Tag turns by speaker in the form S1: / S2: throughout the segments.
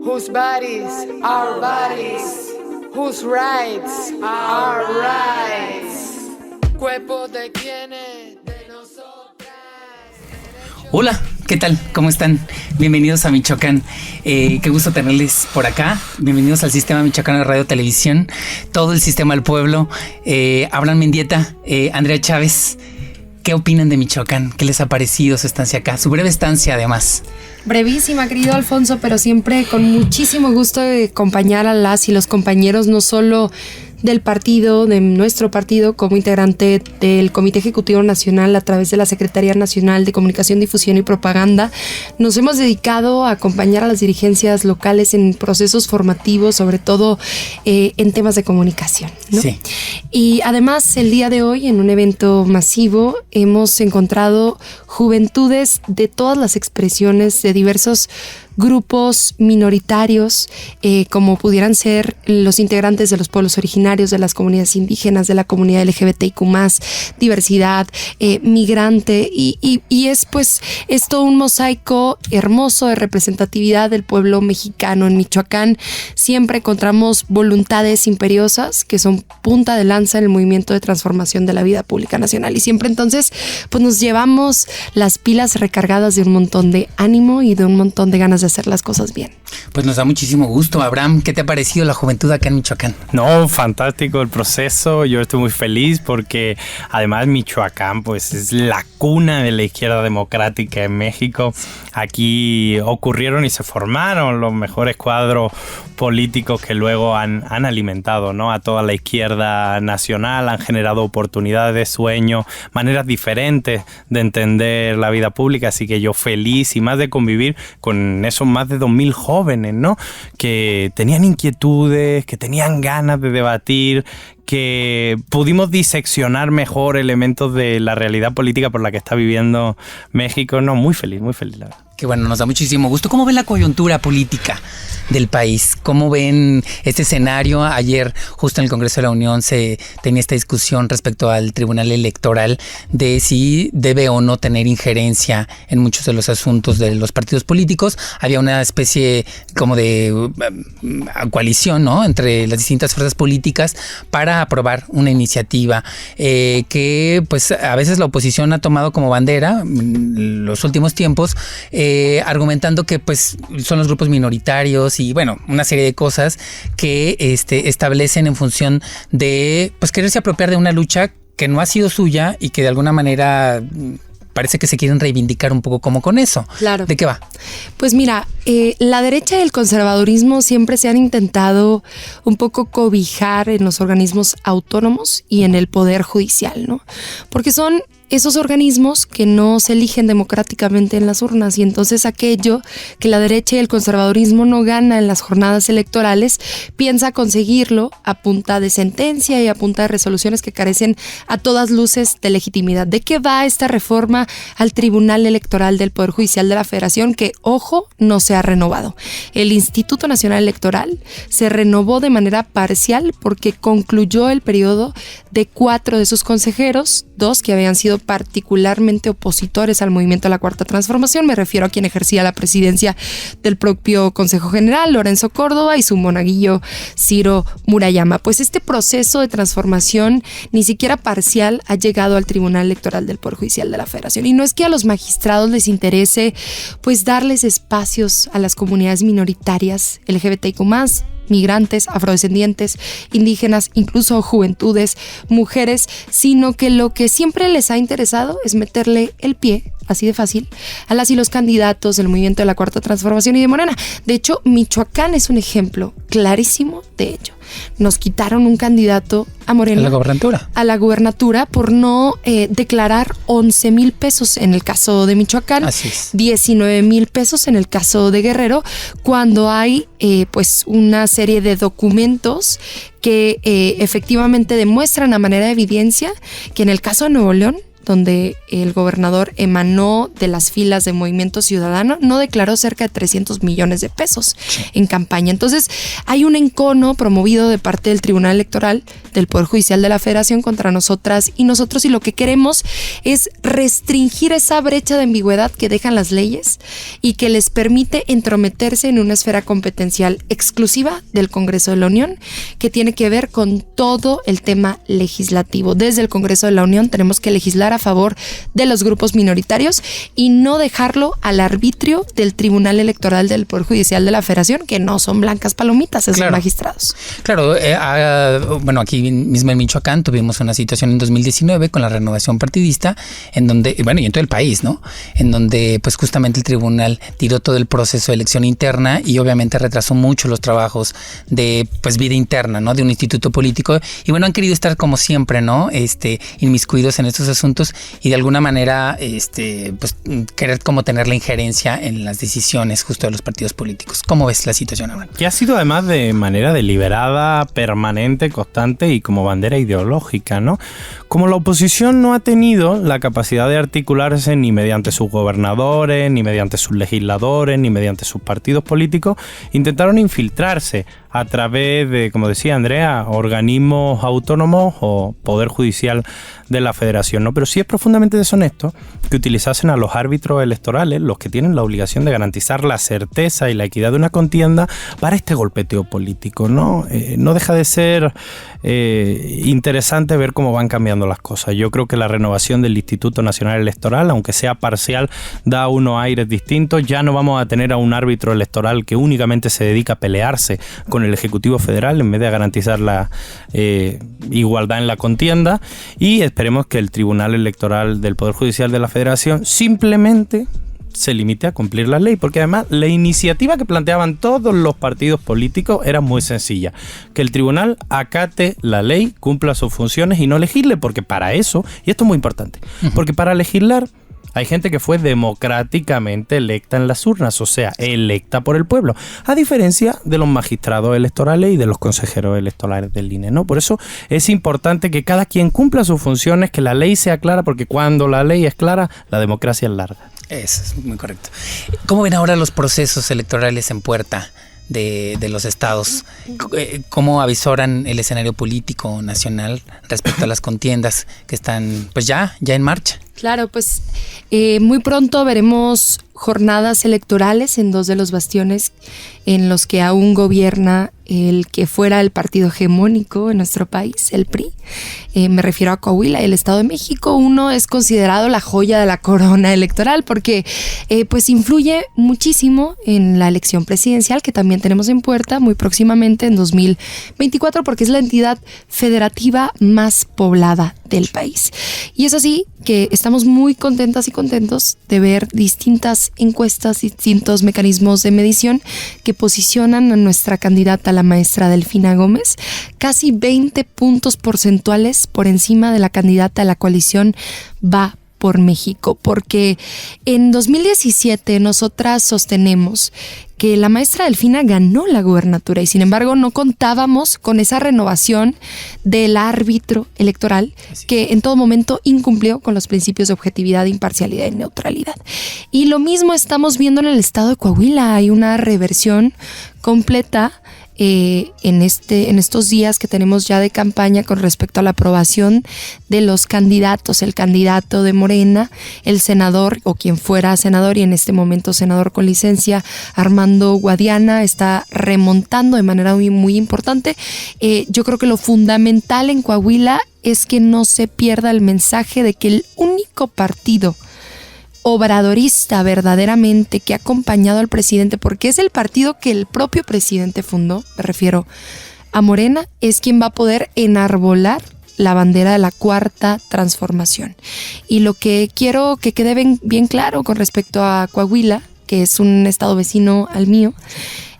S1: Whose bodies are bodies, whose rights are rights. Cuerpo de quienes, de nosotras.
S2: Hola, ¿qué tal? ¿Cómo están? Bienvenidos a Michoacán. Qué gusto tenerles por acá. Bienvenidos al Sistema Michoacano de Radio Televisión, todo el Sistema del Pueblo. Abraham Mendieta, Andrea Chávez. ¿Qué opinan de Michoacán? ¿Qué les ha parecido su estancia acá? Su breve estancia, además.
S3: Brevísima, querido Alfonso, pero siempre con muchísimo gusto de acompañar a las y los compañeros, no solo del partido, de nuestro partido, como integrante del Comité Ejecutivo Nacional a través de la Secretaría Nacional de Comunicación, Difusión y Propaganda. Nos hemos dedicado a acompañar a las dirigencias locales en procesos formativos, sobre todo en temas de comunicación, ¿no?
S2: Sí.
S3: Y además, el día de hoy, en un evento masivo, hemos encontrado juventudes de todas las expresiones, de diversos grupos minoritarios, como pudieran ser los integrantes de los pueblos originarios, de las comunidades indígenas, de la comunidad LGBTIQ+, diversidad, migrante, y es pues esto un mosaico hermoso de representatividad del pueblo mexicano. En Michoacán siempre encontramos voluntades imperiosas que son punta de lanza en el movimiento de transformación de la vida pública nacional, y siempre entonces pues nos llevamos las pilas recargadas de un montón de ánimo y de un montón de ganas de hacer las cosas bien.
S2: Pues nos da muchísimo gusto. Abraham, ¿qué te ha parecido la juventud acá en Michoacán?
S4: No, fantástico el proceso. Yo estoy muy feliz porque además Michoacán pues es la cuna de la izquierda democrática en México. Aquí ocurrieron y se formaron los mejores cuadros políticos que luego han alimentado, ¿no?, a toda la izquierda nacional, han generado oportunidades, sueños, maneras diferentes de entender la vida pública. Así que yo feliz y más de convivir con esos más de 2.000 jóvenes, ¿no?, que tenían inquietudes, que tenían ganas de debatir, que pudimos diseccionar mejor elementos de la realidad política por la que está viviendo México. No, muy feliz, la verdad.
S2: Que bueno, nos da muchísimo gusto. ¿Cómo ven la coyuntura política del país? ¿Cómo ven este escenario? Ayer, justo en el Congreso de la Unión, se tenía esta discusión respecto al Tribunal Electoral de si debe o no tener injerencia en muchos de los asuntos de los partidos políticos. Había una especie como de coalición, ¿no?, entre las distintas fuerzas políticas para aprobar una iniciativa que pues a veces la oposición ha tomado como bandera en los últimos tiempos, argumentando que pues son los grupos minoritarios y bueno, una serie de cosas que establecen en función de pues quererse apropiar de una lucha que no ha sido suya y que de alguna manera parece que se quieren reivindicar un poco como con eso.
S3: Claro.
S2: ¿De qué va?
S3: Pues mira, la derecha y el conservadurismo siempre se han intentado un poco cobijar en los organismos autónomos y en el poder judicial, ¿no? Porque son esos organismos que no se eligen democráticamente en las urnas, y entonces aquello que la derecha y el conservadurismo no gana en las jornadas electorales piensa conseguirlo a punta de sentencia y a punta de resoluciones que carecen a todas luces de legitimidad. ¿De qué va esta reforma al Tribunal Electoral del Poder Judicial de la Federación? Que, ojo, no se ha renovado. El Instituto Nacional Electoral se renovó de manera parcial porque concluyó el periodo de 4 de sus consejeros, 2 que habían sido particularmente opositores al movimiento de la Cuarta Transformación. Me refiero a quien ejercía la presidencia del propio Consejo General, Lorenzo Córdoba, y su monaguillo Ciro Murayama. Pues este proceso de transformación, ni siquiera parcial, ha llegado al Tribunal Electoral del Poder Judicial de la Federación. Y no es que a los magistrados les interese pues darles espacios a las comunidades minoritarias LGBTIQ+, migrantes, afrodescendientes, indígenas, incluso juventudes, mujeres, sino que lo que siempre les ha interesado es meterle el pie, así de fácil, a las y los candidatos del movimiento de la Cuarta Transformación y de Morena. De hecho, Michoacán es un ejemplo clarísimo de ello. Nos quitaron un candidato a Morena.
S2: A la gubernatura
S3: por no declarar 11,000 pesos en el caso de Michoacán.
S2: Así es.
S3: 19,000 pesos en el caso de Guerrero, cuando hay pues una serie de documentos que efectivamente demuestran a manera de evidencia que en el caso de Nuevo León donde el gobernador emanó de las filas de Movimiento Ciudadano, no declaró cerca de 300 millones de pesos en campaña. Entonces, hay un encono promovido de parte del Tribunal Electoral, del Poder Judicial de la Federación contra nosotras y nosotros, y lo que queremos es restringir esa brecha de ambigüedad que dejan las leyes y que les permite entrometerse en una esfera competencial exclusiva del Congreso de la Unión, que tiene que ver con todo el tema legislativo. Desde el Congreso de la Unión tenemos que legislar a favor de los grupos minoritarios y no dejarlo al arbitrio del Tribunal Electoral del Poder Judicial de la Federación, que no son blancas palomitas, esos magistrados.
S2: Claro, bueno, aquí mismo en Michoacán tuvimos una situación en 2019 con la renovación partidista, en donde, bueno, y en todo el país, ¿no? En donde pues justamente el tribunal tiró todo el proceso de elección interna y obviamente retrasó mucho los trabajos de pues vida interna, ¿no? De un instituto político. Y bueno, han querido estar como siempre, ¿no? Inmiscuidos en estos asuntos y de alguna manera pues querer como tener la injerencia en las decisiones justo de los partidos políticos. ¿Cómo ves la situación ahora?
S4: Que ha sido además de manera deliberada, permanente, constante y como bandera ideológica, ¿no? Como la oposición no ha tenido la capacidad de articularse ni mediante sus gobernadores, ni mediante sus legisladores, ni mediante sus partidos políticos, intentaron infiltrarse a través de, como decía Andrea, organismos autónomos o poder judicial de la Federación, ¿no? Pero sí es profundamente deshonesto que utilizasen a los árbitros electorales, los que tienen la obligación de garantizar la certeza y la equidad de una contienda, para este golpeteo político, ¿no? No deja de ser interesante ver cómo van cambiando las cosas. Yo creo que la renovación del Instituto Nacional Electoral, aunque sea parcial, da unos aires distintos. Ya no vamos a tener a un árbitro electoral que únicamente se dedica a pelearse con el Ejecutivo Federal en vez de garantizar la igualdad en la contienda, y esperemos que el Tribunal Electoral del Poder Judicial de la Federación simplemente se limite a cumplir la ley, porque además la iniciativa que planteaban todos los partidos políticos era muy sencilla: que el tribunal acate la ley, cumpla sus funciones y no legisle, porque para eso, y esto es muy importante, porque para legislar hay gente que fue democráticamente electa en las urnas, o sea, electa por el pueblo, a diferencia de los magistrados electorales y de los consejeros electorales del INE, ¿no? Por eso es importante que cada quien cumpla sus funciones, que la ley sea clara, porque cuando la ley es clara, la democracia es larga.
S2: Eso es muy correcto. ¿Cómo ven ahora los procesos electorales en puerta de los estados? ¿Cómo avisoran el escenario político nacional respecto a las contiendas que están pues ya en marcha?
S3: Claro, pues muy pronto veremos jornadas electorales en dos de los bastiones en los que aún gobierna el que fuera el partido hegemónico en nuestro país, el PRI. Me refiero a Coahuila y el Estado de México. Uno es considerado la joya de la corona electoral porque pues influye muchísimo en la elección presidencial que también tenemos en puerta muy próximamente en 2024, porque es la entidad federativa más poblada del país. Y es así que estamos muy contentas y contentos de ver distintas encuestas, distintos mecanismos de medición que posicionan a nuestra candidata, la maestra Delfina Gómez, casi 20 puntos porcentuales por encima de la candidata de la coalición Va por México, porque en 2017 nosotras sostenemos que la maestra Delfina ganó la gubernatura y sin embargo no contábamos con esa renovación del árbitro electoral que en todo momento incumplió con los principios de objetividad, imparcialidad y neutralidad. Y lo mismo estamos viendo en el estado de Coahuila. Hay una reversión completa en estos días que tenemos ya de campaña con respecto a la aprobación de los candidatos, el candidato de Morena, el senador o quien fuera senador y en este momento senador con licencia, Armando Guadiana, está remontando de manera muy, muy importante. Yo creo que lo fundamental en Coahuila es que no se pierda el mensaje de que el único partido obradorista verdaderamente que ha acompañado al presidente, porque es el partido que el propio presidente fundó, me refiero a Morena, es quien va a poder enarbolar la bandera de la cuarta transformación. Y lo que quiero que quede bien claro con respecto a Coahuila, que es un estado vecino al mío,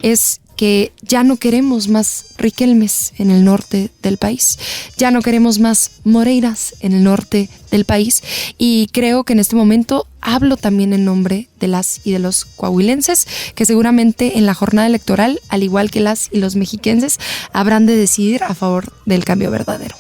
S3: es que ya no queremos más Riquelmes en el norte del país, ya no queremos más Moreiras en el norte del país, y creo que en este momento hablo también en nombre de las y de los coahuilenses, que seguramente en la jornada electoral, al igual que las y los mexiquenses, habrán de decidir a favor del cambio verdadero.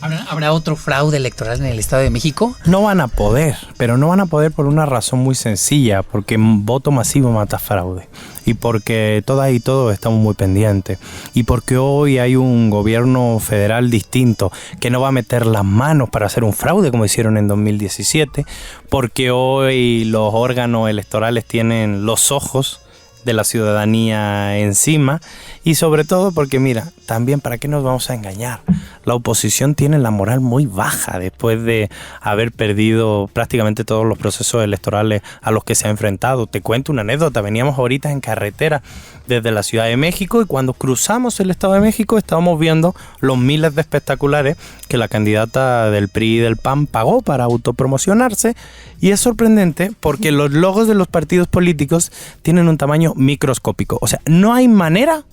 S2: ¿Habrá otro fraude electoral en el Estado de México?
S4: No van a poder, pero no van a poder por una razón muy sencilla, porque voto masivo mata fraude. Y porque todas y todos estamos muy pendientes. Y porque hoy hay un gobierno federal distinto que no va a meter las manos para hacer un fraude como hicieron en 2017. Porque hoy los órganos electorales tienen los ojos de la ciudadanía encima. Y sobre todo porque, mira, también para qué nos vamos a engañar. La oposición tiene la moral muy baja después de haber perdido prácticamente todos los procesos electorales a los que se ha enfrentado. Te cuento una anécdota. Veníamos ahorita en carretera desde la Ciudad de México y cuando cruzamos el Estado de México estábamos viendo los miles de espectaculares que la candidata del PRI y del PAN pagó para autopromocionarse. Y es sorprendente porque los logos de los partidos políticos tienen un tamaño microscópico. O sea, no hay manera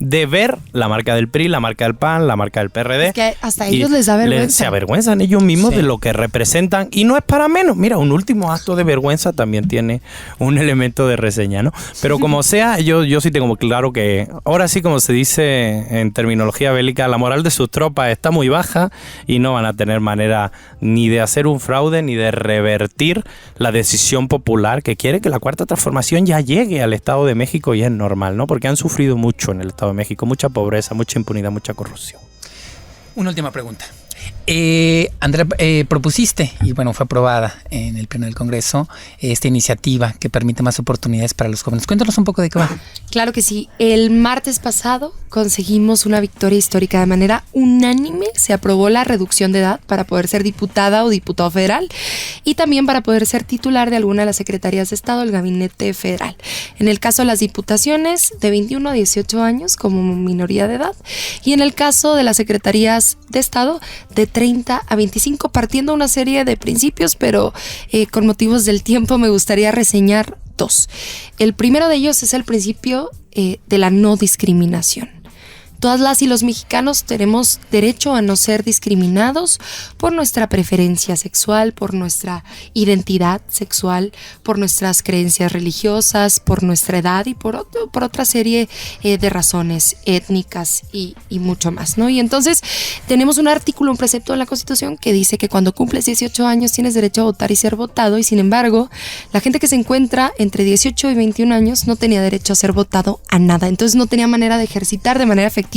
S4: de ver la marca del PRI, la marca del PAN, la marca del PRD.
S3: Es que hasta ellos les da vergüenza.
S4: Se avergüenzan ellos mismos de lo que representan y no es para menos. Mira, un último acto de vergüenza también tiene un elemento de reseña, ¿no? Pero como sea, yo sí tengo claro que ahora sí, como se dice en terminología bélica, la moral de sus tropas está muy baja y no van a tener manera ni de hacer un fraude ni de revertir la decisión popular que quiere que la Cuarta Transformación ya llegue al Estado de México y es normal, ¿no? Porque han sufrido mucho en el Estado de México, mucha pobreza, mucha impunidad, mucha corrupción.
S2: Una última pregunta. Andrea, propusiste, y bueno, fue aprobada en el Pleno del Congreso, esta iniciativa que permite más oportunidades para los jóvenes. Cuéntanos un poco de qué va.
S3: Claro que sí. El martes pasado conseguimos una victoria histórica. De manera unánime se aprobó la reducción de edad para poder ser diputada o diputado federal y también para poder ser titular de alguna de las secretarías de Estado del Gabinete Federal. En el caso de las diputaciones, de 21 a 18 años como minoría de edad, y en el caso de las secretarías de Estado, de 30 a 25, partiendo una serie de principios, pero con motivos del tiempo me gustaría reseñar dos. El primero de ellos es el principio de la no discriminación. Todas las y los mexicanos tenemos derecho a no ser discriminados por nuestra preferencia sexual, por nuestra identidad sexual, por nuestras creencias religiosas, por nuestra edad y por otra serie de razones étnicas y mucho más, ¿no? Y entonces tenemos un artículo, un precepto en la Constitución que dice que cuando cumples 18 años tienes derecho a votar y ser votado, y sin embargo, la gente que se encuentra entre 18 y 21 años no tenía derecho a ser votado a nada. Entonces no tenía manera de ejercitar de manera efectiva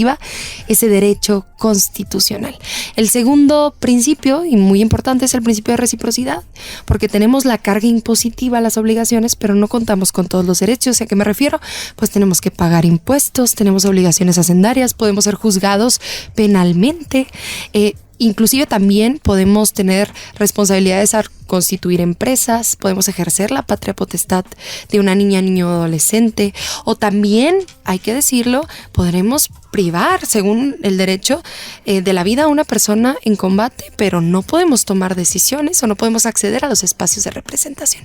S3: ese derecho constitucional. El segundo principio, y muy importante, es el principio de reciprocidad, porque tenemos la carga impositiva, las obligaciones, pero no contamos con todos los derechos. ¿A qué me refiero? Pues tenemos que pagar impuestos, tenemos obligaciones hacendarias, podemos ser juzgados penalmente, inclusive también podemos tener responsabilidades a constituir empresas, podemos ejercer la patria potestad de una niña, niño o adolescente, o también, hay que decirlo, podremos privar, según el derecho, de la vida a una persona en combate, pero no podemos tomar decisiones o no podemos acceder a los espacios de representación.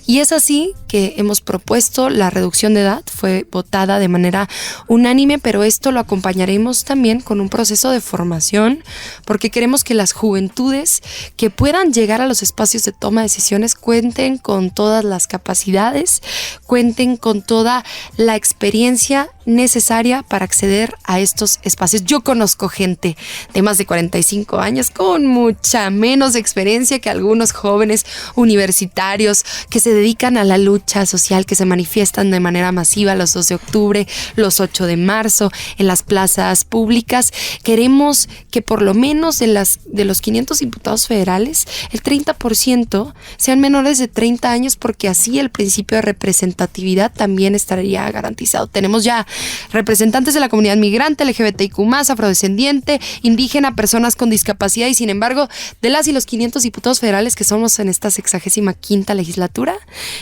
S3: Y es así que hemos propuesto la reducción de edad, fue votada de manera unánime, pero esto lo acompañaremos también con un proceso de formación, porque queremos que las juventudes que puedan llegar a los espacios de toma de decisiones cuenten con todas las capacidades, cuenten con toda la experiencia necesaria para acceder a estos espacios. Yo conozco gente de más de 45 años con mucha menos experiencia que algunos jóvenes universitarios que se dedican a la lucha social, que se manifiestan de manera masiva los 2 de octubre, los 8 de marzo, en las plazas públicas. Queremos que por lo menos de los 500 diputados federales, el 30% sean menores de 30 años, porque así el principio de representatividad también estaría garantizado. Tenemos ya representantes de la comunidad migrante, LGBTIQ+, afrodescendiente, indígena, personas con discapacidad, y sin embargo, de las y los 500 diputados federales que somos en esta 65ª legislatura,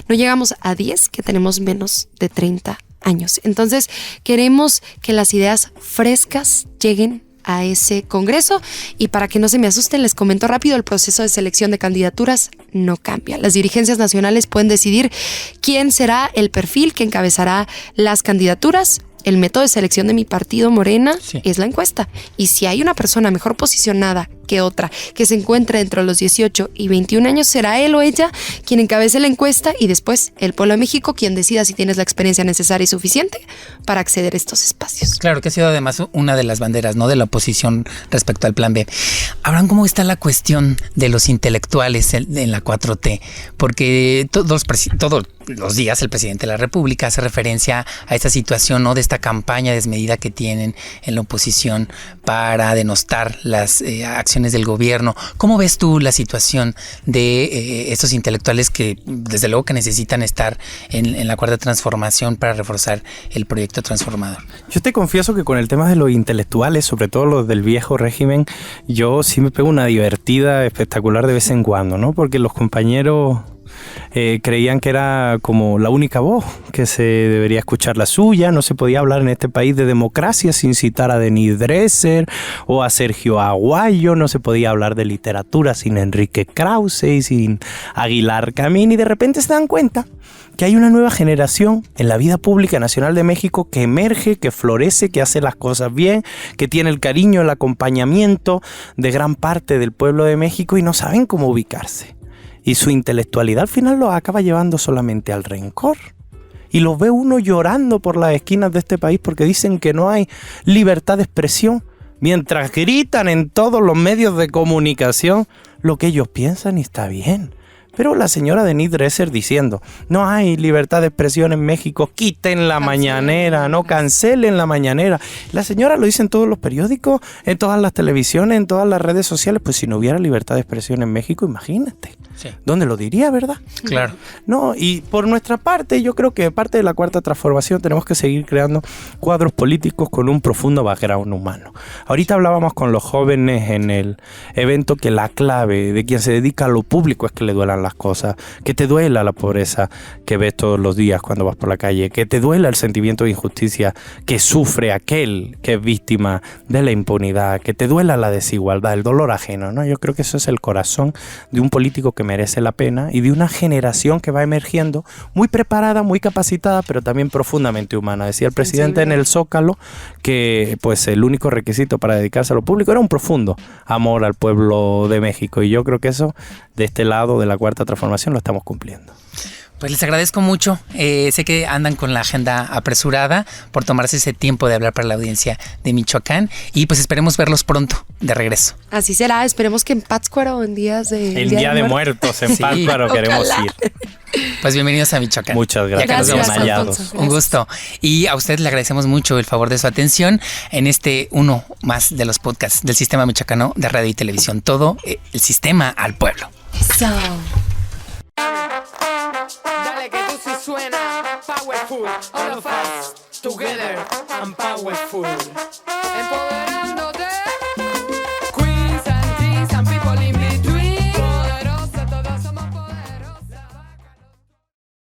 S3: no llegamos a 10 que tenemos menos de 30 años. Entonces, queremos que las ideas frescas lleguen a ese congreso, y para que no se me asusten, les comento rápido: el proceso de selección de candidaturas no cambia. Las dirigencias nacionales pueden decidir quién será el perfil que encabezará las candidaturas. el método de selección de mi partido Morena
S2: Sí.
S3: es la encuesta. Y si hay una persona mejor posicionada que otra que se encuentre entre los 18 y 21 años, será él o ella quien encabece la encuesta y después el pueblo de México quien decida si tienes la experiencia necesaria y suficiente para acceder a estos espacios.
S2: Claro, que ha sido además una de las banderas, ¿no?, de la oposición respecto al Plan B. Abraham, ¿cómo está la cuestión de los intelectuales en la 4T? Porque todos los días el presidente de la República hace referencia a esta situación, ¿no?, de esta campaña desmedida que tienen en la oposición para denostar las acciones del gobierno. ¿Cómo ves tú la situación de estos intelectuales que desde luego que necesitan estar en la cuarta transformación para reforzar el proyecto transformador?
S4: Yo te confieso que con el tema de los intelectuales, sobre todo los del viejo régimen, yo sí me pego una divertida espectacular de vez en cuando, ¿no? Porque los compañeros creían que era como la única voz, que se debería escuchar la suya, no se podía hablar en este país de democracia sin citar a Denis Dresser o a Sergio Aguayo, no se podía hablar de literatura sin Enrique Krause y sin Aguilar Camín, y de repente se dan cuenta que hay una nueva generación en la vida pública nacional de México que emerge, que florece, que hace las cosas bien, que tiene el cariño, el acompañamiento de gran parte del pueblo de México y no saben cómo ubicarse. Y su intelectualidad al final los acaba llevando solamente al rencor. Y los ve uno llorando por las esquinas de este país porque dicen que no hay libertad de expresión, mientras gritan en todos los medios de comunicación lo que ellos piensan y está bien. Pero la señora Denis Dresser diciendo, no hay libertad de expresión en México, quiten la mañanera, no cancelen la mañanera. La señora lo dice en todos los periódicos, en todas las televisiones, en todas las redes sociales. Pues si no hubiera libertad de expresión en México, imagínate.
S2: Sí.
S4: ¿Dónde lo diría, verdad?
S2: Claro.
S4: No, y por nuestra parte, yo creo que de parte de la cuarta transformación tenemos que seguir creando cuadros políticos con un profundo background humano. Ahorita hablábamos con los jóvenes en el evento que la clave de quien se dedica a lo público es que le duelan las cosas, que te duela la pobreza que ves todos los días cuando vas por la calle, que te duela el sentimiento de injusticia que sufre aquel que es víctima de la impunidad, que te duela la desigualdad, el dolor ajeno, ¿no? Yo creo que eso es el corazón de un político que merece la pena y de una generación que va emergiendo muy preparada, muy capacitada, pero también profundamente humana. Decía el presidente en el Zócalo que pues el único requisito para dedicarse a lo público era un profundo amor al pueblo de México, y yo creo que eso de este lado de la cuarta transformación lo estamos cumpliendo.
S2: Pues les agradezco mucho. Sé que andan con la agenda apresurada por tomarse ese tiempo de hablar para la audiencia de Michoacán, y pues esperemos verlos pronto de regreso.
S3: Así será, esperemos que en Pátzcuaro o en días de...
S4: El Día de Muertos en Pátzcuaro queremos ir.
S2: Pues bienvenidos a Michoacán.
S4: Muchas gracias.
S2: Ya que nos vemos
S3: Gracias,
S2: allá.
S3: Alfonso.
S2: Un gusto. Y a usted le agradecemos mucho el favor de su atención en uno más de los podcasts del Sistema Michoacano de Radio y Televisión. Todo el sistema al pueblo.
S3: Eso.
S1: Dale que tú sí suena powerful. All of us together and powerful. Empower